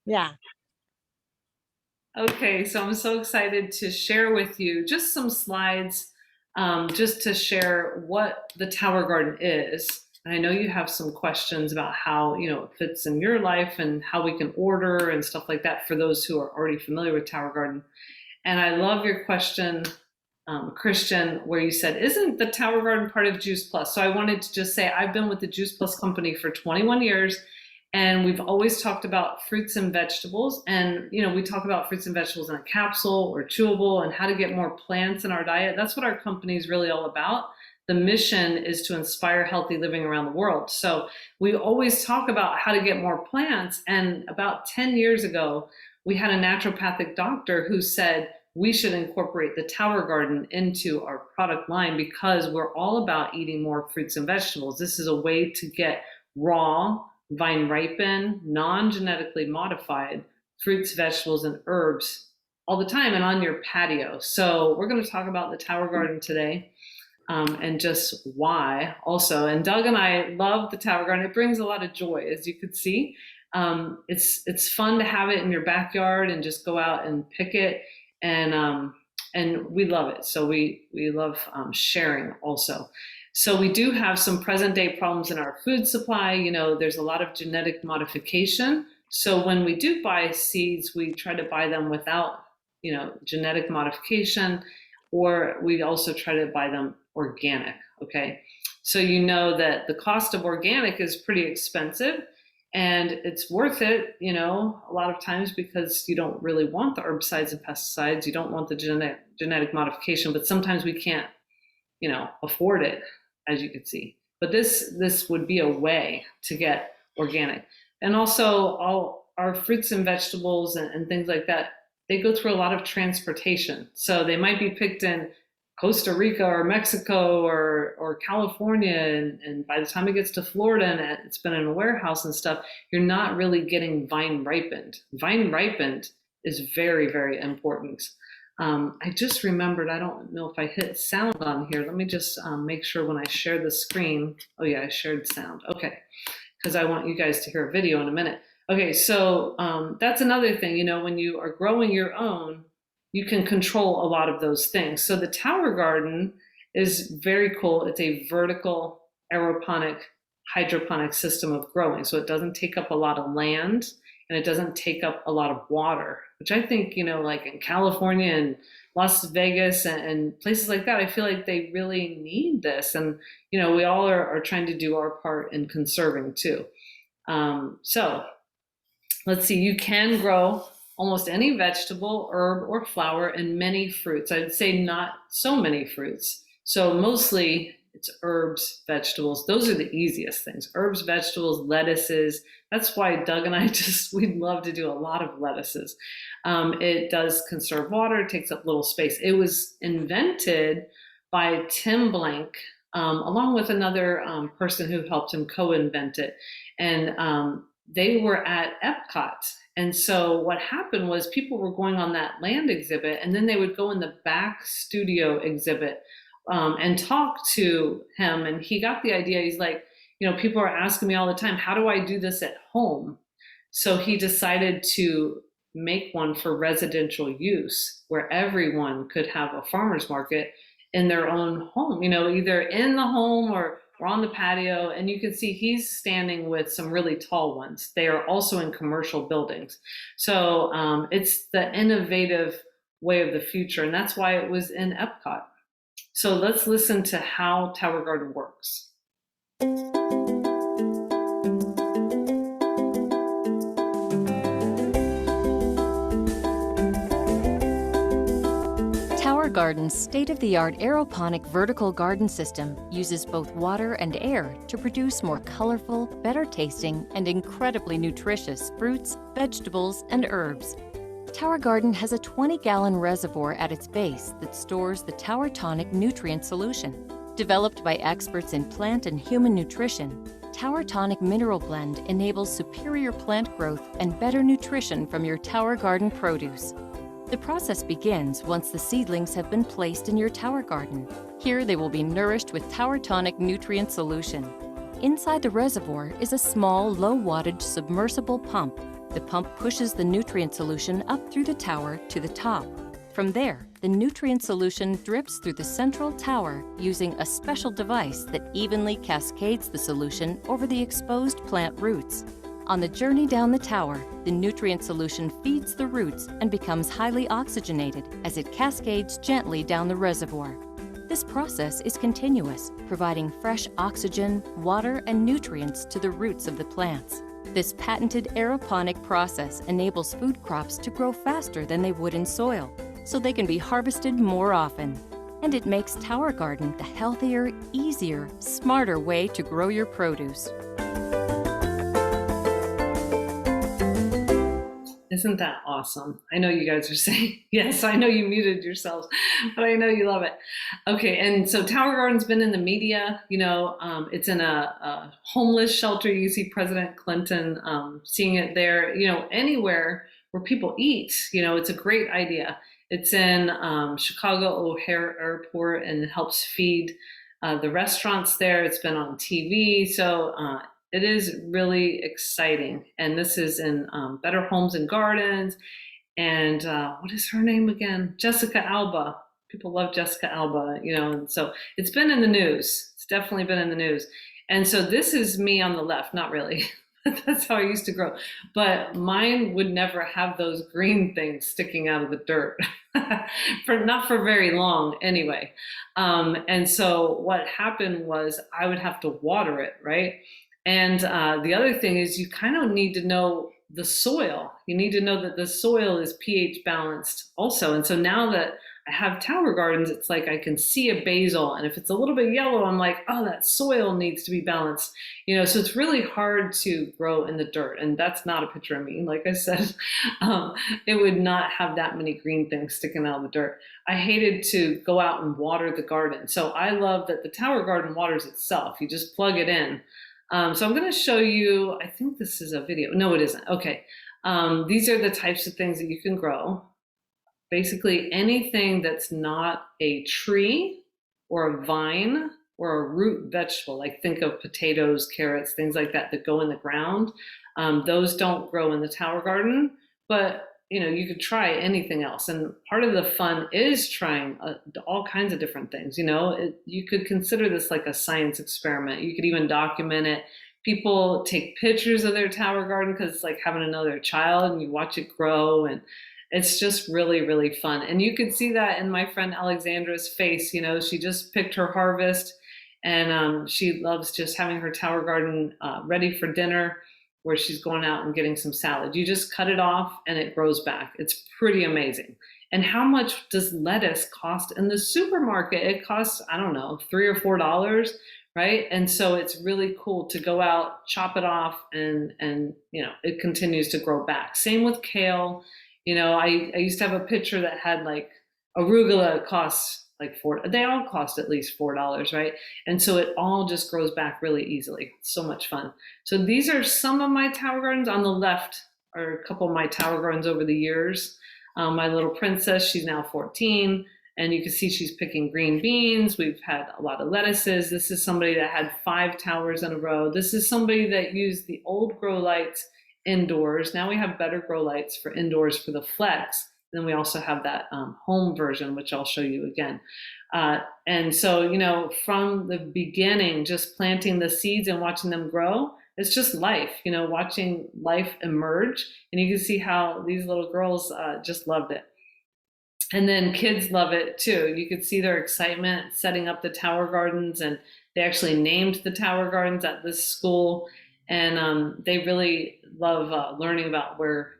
Yeah. Okay, so I'm so excited to share with you just some slides, just to share what the Tower Garden is. And I know you have some questions about how, it fits in your life and how we can order and stuff like that for those who are already familiar with Tower Garden. And I love your question, Christian, where you said, isn't the Tower Garden part of Juice Plus? So I wanted to just say I've been with the Juice Plus company for 21 years, and we've always talked about fruits and vegetables. And, we talk about fruits and vegetables in a capsule or chewable and how to get more plants in our diet. That's what our company is really all about. The mission is to inspire healthy living around the world. So we always talk about how to get more plants. And about 10 years ago, we had a naturopathic doctor who said, we should incorporate the Tower Garden into our product line because we're all about eating more fruits and vegetables. This is a way to get raw, vine ripened, non-genetically modified fruits, vegetables, and herbs all the time and on your patio. So we're going to talk about the Tower Garden today. And just why also. And Doug and I love the Tower Garden. It brings a lot of joy, as you could see. It's fun to have it in your backyard and just go out and pick it, and we love it. So we love sharing also. So we do have some present day problems in our food supply. There's a lot of genetic modification. So when we do buy seeds, we try to buy them without genetic modification, or we also try to buy them organic. Okay, so that the cost of organic is pretty expensive. And it's worth it, a lot of times because you don't really want the herbicides and pesticides. You don't want the genetic modification, but sometimes we can't, afford it, as you can see. But this would be a way to get organic. And also all our fruits and vegetables and things like that, they go through a lot of transportation. So they might be picked in Costa Rica or Mexico or California, and by the time it gets to Florida and it's been in a warehouse and stuff, you're not really getting vine ripened. Vine ripened is very, very important. I just remembered, I don't know if I hit sound on here. Let me just make sure when I share the screen. Oh yeah, I shared sound. Okay, because I want you guys to hear a video in a minute. Okay, so that's another thing, when you are growing your own, you can control a lot of those things. So the Tower Garden is very cool. It's a vertical aeroponic hydroponic system of growing. So it doesn't take up a lot of land and it doesn't take up a lot of water, which I think, like in California and Las Vegas and places like that, I feel like they really need this. And, we all are trying to do our part in conserving too. So let's see, you can grow almost any vegetable, herb, or flower, and many fruits. I'd say not so many fruits. So mostly it's herbs, vegetables. Those are the easiest things. Herbs, vegetables, lettuces. That's why Doug and I we'd love to do a lot of lettuces. It does conserve water, it takes up little space. It was invented by Tim Blank, along with another person who helped him co-invent it. And they were at Epcot. And so what happened was people were going on that land exhibit, and then they would go in the back studio exhibit and talk to him. And he got the idea. He's like, people are asking me all the time, how do I do this at home? So he decided to make one for residential use where everyone could have a farmer's market in their own home, either in the home or on the patio. And you can see he's standing with some really tall ones. They are also in commercial buildings. So it's the innovative way of the future. And that's why it was in Epcot. So let's listen to how Tower Garden works. Tower Garden's state-of-the-art aeroponic vertical garden system uses both water and air to produce more colorful, better-tasting, and incredibly nutritious fruits, vegetables, and herbs. Tower Garden has a 20-gallon reservoir at its base that stores the Tower Tonic nutrient solution. Developed by experts in plant and human nutrition, Tower Tonic Mineral Blend enables superior plant growth and better nutrition from your Tower Garden produce. The process begins once the seedlings have been placed in your Tower Garden. Here they will be nourished with Tower Tonic nutrient solution. Inside the reservoir is a small, low-wattage submersible pump The pump pushes the nutrient solution up through the tower to the top. From there, the nutrient solution drips through the central tower using a special device that evenly cascades the solution over the exposed plant roots. On the journey down the tower, the nutrient solution feeds the roots and becomes highly oxygenated as it cascades gently down the reservoir. This process is continuous, providing fresh oxygen, water, and nutrients to the roots of the plants. This patented aeroponic process enables food crops to grow faster than they would in soil, so they can be harvested more often. And it makes Tower Garden the healthier, easier, smarter way to grow your produce. Isn't that awesome? I know you guys are saying, yes, I know you muted yourselves, but I know you love it. Okay, and so Tower Garden's been in the media, it's in a homeless shelter. You see President Clinton seeing it there, anywhere where people eat, it's a great idea. It's in Chicago O'Hare Airport and it helps feed the restaurants there. It's been on TV, so it is really exciting. And this is in Better Homes and Gardens. And what is her name again? Jessica Alba. People love Jessica Alba, and so it's been in the news. It's definitely been in the news. And so this is me on the left, not really. That's how I used to grow. But mine would never have those green things sticking out of the dirt, not for very long anyway. And so what happened was I would have to water it, right? And the other thing is you kind of need to know the soil. You need to know that the soil is pH balanced also. And so now that I have Tower Gardens, it's like I can see a basil, and if it's a little bit yellow, I'm like, oh, that soil needs to be balanced. So it's really hard to grow in the dirt, and that's not a picture of me. Like I said, it would not have that many green things sticking out of the dirt. I hated to go out and water the garden. So I love that the Tower Garden waters itself. You just plug it in. So I'm going to show you, I think this is a video. No, it isn't. Okay. These are the types of things that you can grow. Basically anything that's not a tree or a vine or a root vegetable, like think of potatoes, carrots, things like that go in the ground. Those don't grow in the Tower Garden, but you could try anything else. And part of the fun is trying all kinds of different things. You could consider this like a science experiment. You could even document it. People take pictures of their Tower Garden because it's like having another child, and you watch it grow, and it's just really, really fun. And you could see that in my friend Alexandra's face. She just picked her harvest, and she loves just having her Tower Garden ready for dinner, where she's going out and getting some salad. You just cut it off and it grows back. It's pretty amazing. And how much does lettuce cost in the supermarket? It costs, I don't know, $3 or $4, right? And so it's really cool to go out, chop it off, and it continues to grow back. Same with kale. I used to have a picture that had like arugula costs like they all cost at least $4, right? And so it all just grows back really easily. So much fun. So these are some of my Tower Gardens. On the left are a couple of my Tower Gardens over the years. My little princess, she's now 14, and you can see she's picking green beans. We've had a lot of lettuces. This is somebody that had 5 towers in a row. This is somebody that used the old grow lights indoors. Now we have better grow lights for indoors for the Flex. Then we also have that home version, which I'll show you again. And so, from the beginning, just planting the seeds and watching them grow, it's just life, watching life emerge. And you can see how these little girls just loved it. And then kids love it too. You could see their excitement setting up the Tower Gardens, and they actually named the Tower Gardens at this school. And they really love learning about where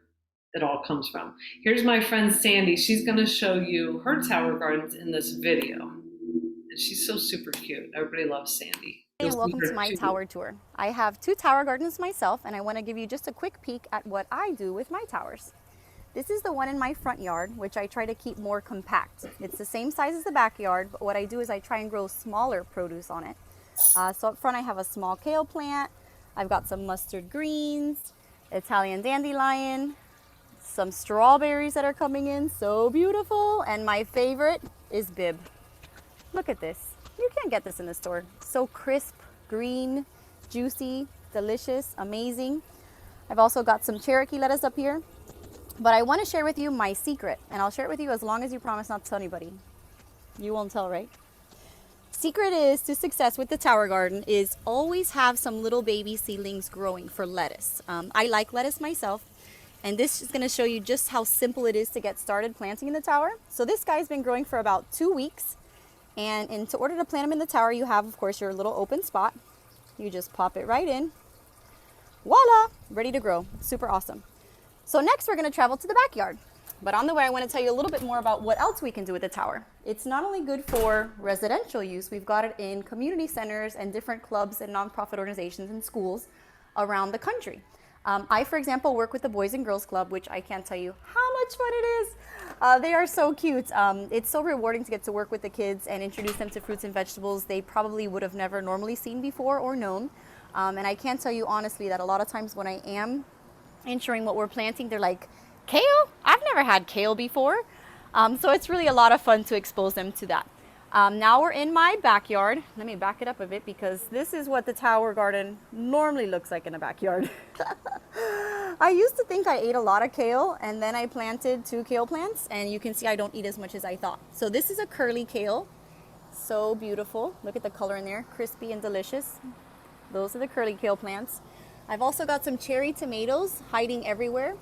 it all comes from. Here's my friend Sandy. She's going to show you her Tower Gardens in this video. And she's so super cute. Everybody loves Sandy. Hey, and welcome to my tower tour. I have 2 tower gardens myself, and I want to give you just a quick peek at what I do with my towers. This is the one in my front yard, which I try to keep more compact. It's the same size as the backyard, but what I do is I try and grow smaller produce on it. So up front I have a small kale plant. I've got some mustard greens, Italian dandelion, some strawberries that are coming in, so beautiful. And my favorite is Bib. Look at this. You can't get this in the store. So crisp, green, juicy, delicious, amazing. I've also got some Cherokee lettuce up here. But I want to share with you my secret, and I'll share it with you as long as you promise not to tell anybody. You won't tell, right? Secret is to success with the tower garden is always have some little baby seedlings growing for lettuce. I like lettuce myself, and this is going to show you just how simple it is to get started planting in the tower. So this guy's been growing for about 2 weeks, and in order to plant him in the tower, you have, of course, your little open spot. You just pop it right in. Voila! Ready to grow. Super awesome. So next we're going to travel to the backyard. But on the way, I want to tell you a little bit more about what else we can do with the tower. It's not only good for residential use, we've got it in community centers and different clubs and nonprofit organizations and schools around the country. I, for example, work with the Boys and Girls Club, which I can't tell you how much fun it is. They are so cute. It's so rewarding to get to work with the kids and introduce them to fruits and vegetables they probably would have never normally seen before or known. And I can tell you honestly that a lot of times when I am ensuring what we're planting, they're like, kale? I've never had kale before. So it's really a lot of fun to expose them to that. Now we're in my backyard. Let me back it up a bit because this is what the tower garden normally looks like in a backyard. I used to think I ate a lot of kale, and then I planted 2 kale plants, and you can see I don't eat as much as I thought. So this is a curly kale. So beautiful. Look at the color in there, crispy and delicious. Those are the curly kale plants. I've also got some cherry tomatoes hiding everywhere.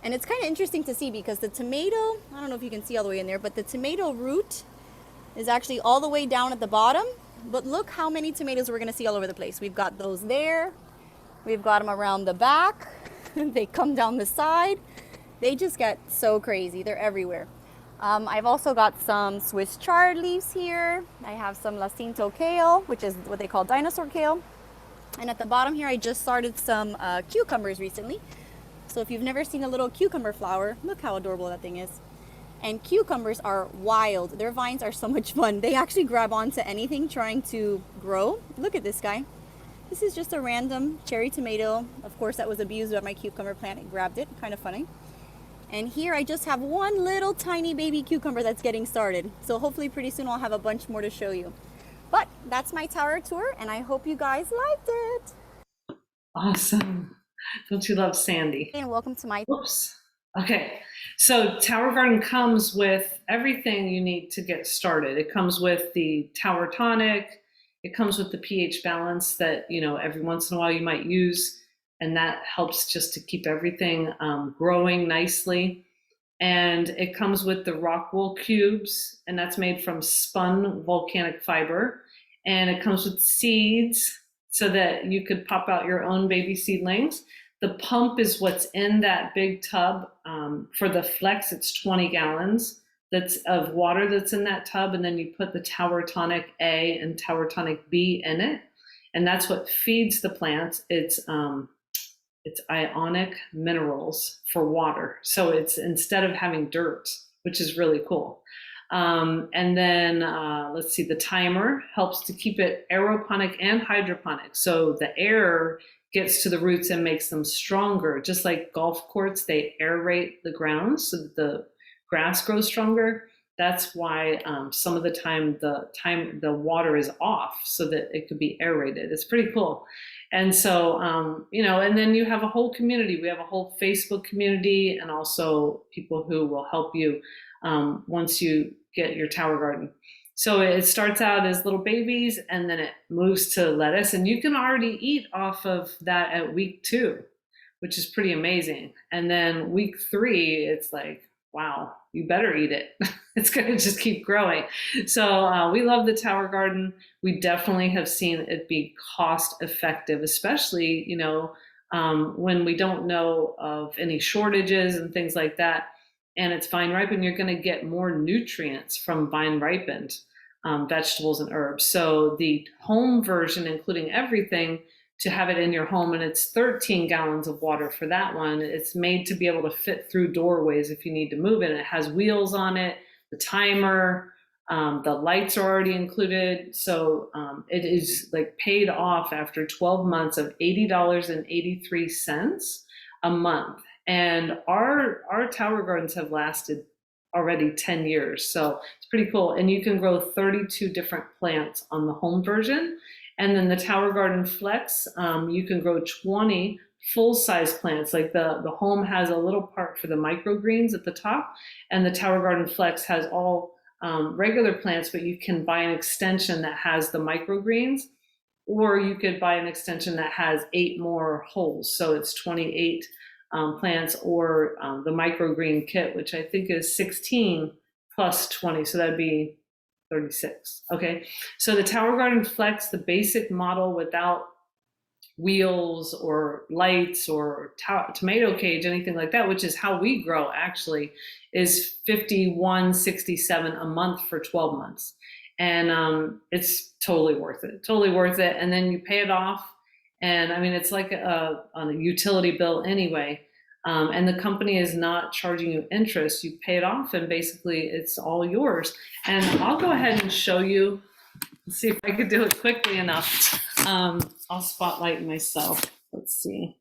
And it's kind of interesting to see because the tomato, I don't know if you can see all the way in there, but the tomato root is actually all the way down at the bottom. But look how many tomatoes we're going to see all over the place. We've got those there. We've got them around the back. They come down the side. They just get so crazy. They're everywhere. I've also got some Swiss chard leaves here. I have some Jacinto kale, which is what they call dinosaur kale. And at the bottom here, I just started some cucumbers recently. So if you've never seen a little cucumber flower, look how adorable that thing is. And cucumbers are wild. Their vines are so much fun. They actually grab onto anything trying to grow. Look at this guy. This is just a random cherry tomato. Of course, that was abused by my cucumber plant. It grabbed it. Kind of funny. And here I just have one little tiny baby cucumber that's getting started. So hopefully pretty soon I'll have a bunch more to show you. But that's my tower tour, and I hope you guys liked it. Awesome. Don't you love Sandy? And welcome to my... Whoops. Okay. So Tower Garden comes with everything you need to get started. It comes with the Tower Tonic. It comes with the pH balance that, every once in a while you might use, and that helps just to keep everything growing nicely. And it comes with the rock wool cubes, and that's made from spun volcanic fiber. And it comes with seeds so that you could pop out your own baby seedlings. The pump is what's in that big tub. For the Flex, it's 20 gallons that's of water that's in that tub, and then you put the Tower Tonic A and Tower Tonic B in it, and that's what feeds the plants. It's ionic minerals for water. So it's instead of having dirt, which is really cool. And then let's see, the timer helps to keep it aeroponic and hydroponic. So the air gets to the roots and makes them stronger. Just like golf courts, they aerate the ground so that the grass grows stronger. That's why some of the time the water is off so that it could be aerated. It's pretty cool. And so, and then you have a whole community. We have a whole Facebook community and also people who will help you once you get your tower garden. So it starts out as little babies and then it moves to lettuce, and you can already eat off of that at week 2, which is pretty amazing. And then week 3, it's like, wow, you better eat it. It's going to just keep growing. So we love the tower garden. We definitely have seen it be cost effective, especially, when we don't know of any shortages and things like that. And it's vine ripened, you're going to get more nutrients from vine ripened vegetables and herbs. So the home version, including everything, to have it in your home, and it's 13 gallons of water for that one. It's made to be able to fit through doorways if you need to move it. It has wheels on it, the timer, the lights are already included. So it is like paid off after 12 months of $80.83 a month. And our tower gardens have lasted already 10 years. So it's pretty cool. And you can grow 32 different plants on the home version. And then the Tower Garden Flex, you can grow 20 full-size plants. Like the home has a little part for the microgreens at the top, and the Tower Garden Flex has all regular plants, but you can buy an extension that has the microgreens, or you could buy an extension that has 8 more holes, so it's 28 plants, or the microgreen kit, which I think is 16 plus 20, so that'd be 36. Okay, so the Tower Garden Flex, the basic model without wheels or lights or tomato cage, anything like that, which is how we grow actually, is $51.67 a month for 12 months. And it's totally worth it, totally worth it. And then you pay it off. And I mean, it's like on a utility bill anyway. And the company is not charging you interest. You pay it off and basically it's all yours. And I'll go ahead and show you, see if I could do it quickly enough. I'll spotlight myself. Let's see.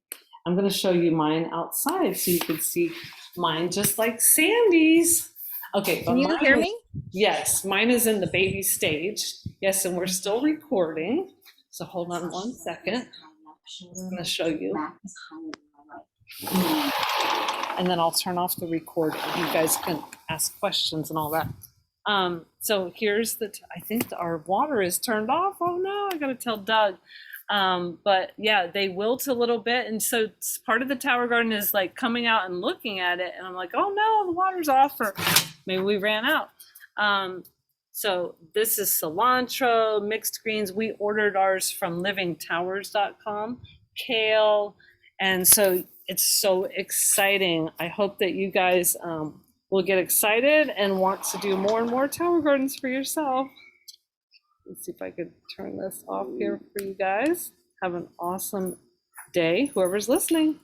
I'm going to show you mine outside so you can see mine just like Sandy's. Okay. Can you hear me? Yes, mine is in the baby stage. Yes, and we're still recording. So hold on one second. I'm going to show you. And then I'll turn off the recording. You guys can ask questions and all that. So here's I think our water is turned off. Oh no, I gotta tell Doug. But yeah, they wilt a little bit. And so part of the Tower Garden is like coming out and looking at it. And I'm like, oh no, the water's off, or maybe we ran out. So this is cilantro, mixed greens. We ordered ours from livingtowers.com, kale. And so it's so exciting. I hope that you guys will get excited and want to do more and more Tower Gardens for yourself. Let's see if I could turn this off here for you guys. Have an awesome day, whoever's listening.